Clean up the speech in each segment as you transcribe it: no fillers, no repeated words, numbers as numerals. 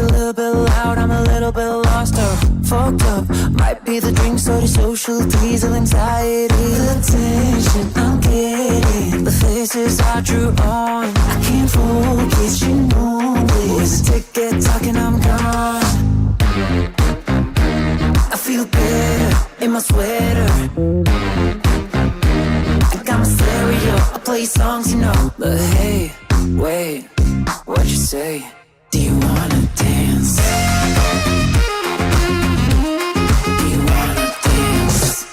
a little bit loud, I'm a little bit lost or fucked up. Might be the drinks or the social diesel anxiety. The tension I'm getting, the faces I drew on, I can't focus, you know this. With a ticket talking, I'm gone. I feel better in my sweater. I got my stereo, I play songs, you know. But hey, wait, what you say? Do you wanna dance? Do you wanna dance?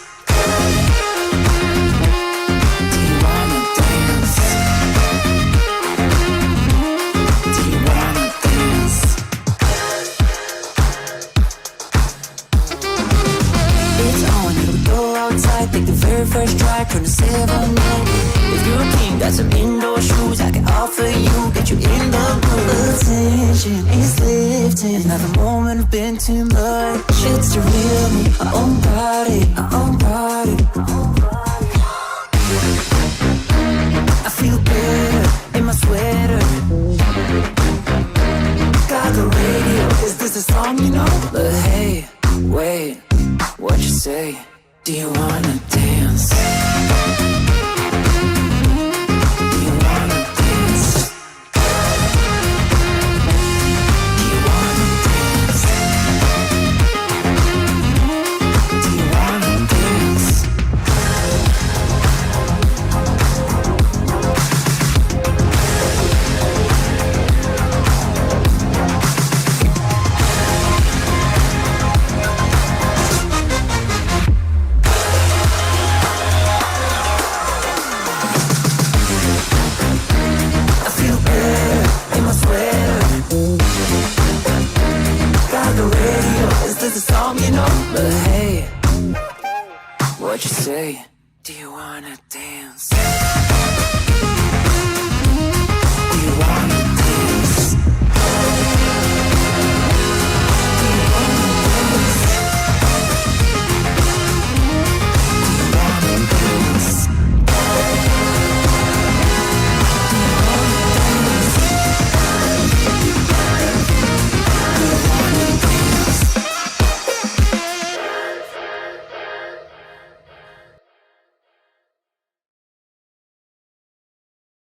Do you wanna dance? Do you wanna dance? It's on, here we go outside, take the very first try, turn to 7 9. If you're a king, got some indoor shoes I can offer you, get you in the mood. The tension is lifting, now the moment have been too much. It's the real me, our own body, our own body. I feel better in my sweater. Got the radio, is this a song you know? But hey, wait, what you say? Do you wanna dance? What you say? Do you wanna dance?